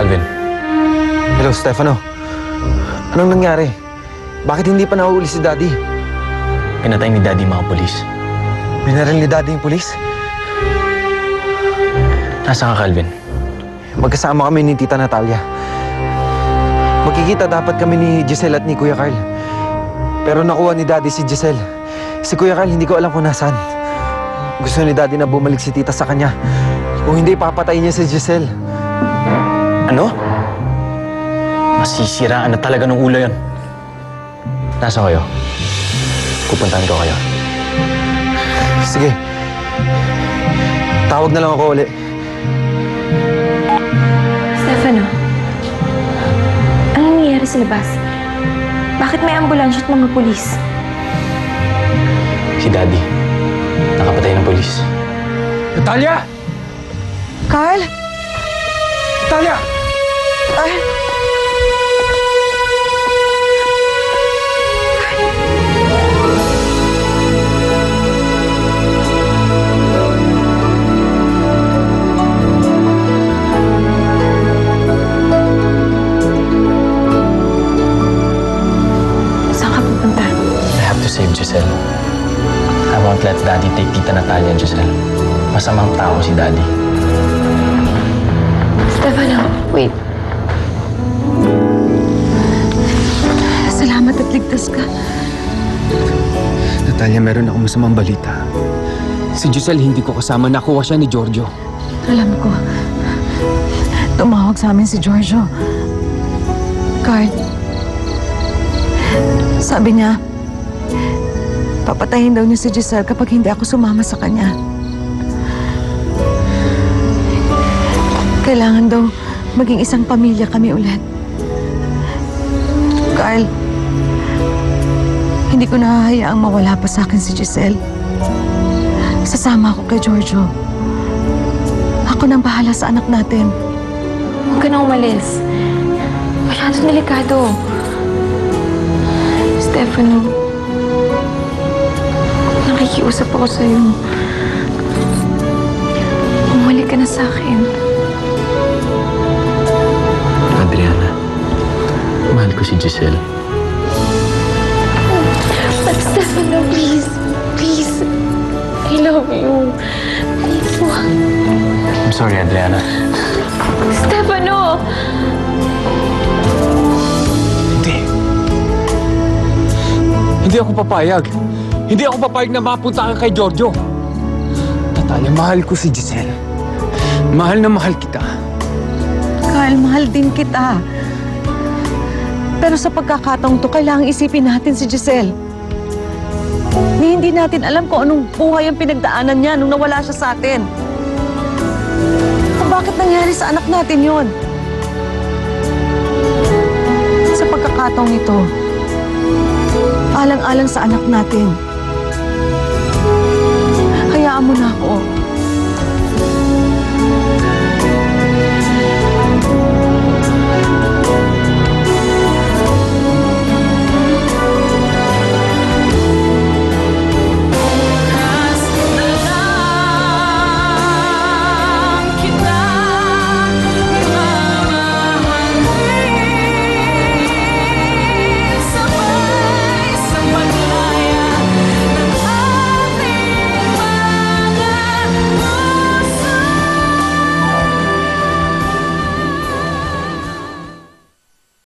Calvin. Hello, Stefano. Anong nangyari? Bakit hindi pa nauuli si Daddy? Pinatay ni Daddy mga pulis. Binaril ni Daddy yung pulis? Nasaan ka, Calvin? Magkasama kami ni Tita Natalia. Magkikita dapat kami ni Giselle at ni Kuya Carl. Pero nakuha ni Daddy si Giselle. Si Kuya Carl, hindi ko alam kung nasaan. Gusto ni Daddy na bumalik si Tita sa kanya. Kung hindi, papatayin niya si Giselle. Ano? Masisiraan na talaga ng ulo yan. Nasaan kayo? Pupuntahan ko kayo. Sige. Tawag na lang ako uli. Stefano, anong nangyayari sa labas? Bakit may ambulansya at mga pulis? Si Daddy. Nakapatay ng pulis. Natalia! Carl? Natalia! Carl? Saan ka pupunta? I have to save Giselle. I won't let Daddy take Tita Natalia and Giselle. Masamang tao si Daddy. Stefano, wait. Salamat at ligtas ka. Natalia, meron akong masamang balita. Si Giselle hindi ko kasama. Nakuha siya ni Giorgio. Alam ko. Tumawag sa amin si Giorgio. Carl. Sabi niya, papatayin daw niya si Giselle kapag hindi ako sumama sa kanya. Kailangan daw maging isang pamilya kami ulit. Carl, hindi ko nahahayaang mawala pa sa akin si Giselle. Sasama ako kay Giorgio. Ako nang bahala sa anak natin. Huwag ka na umalis. Masyadong delikado. Stefano, nakikiusap ako sa'yo. Bumalik ka na sa akin. Adriana, mahal ko si Giselle. But Stefano, please. Please. I love you. Please, wag. I'm sorry, Adriana. Stefano! Hindi ako papayag. Hindi ako papayag na mapunta ka kay Giorgio. Natalia, mahal ko si Giselle. Mahal na mahal kita. Carl, mahal din kita. Pero sa pagkakataong to, kailangang isipin natin si Giselle. Hindi natin alam kung anong buhay ang pinagdaanan niya nung nawala siya sa atin. Bakit nangyari sa anak natin yon? Sa pagkakataong ito, alang-alang sa anak natin. Hayaan mo na ako.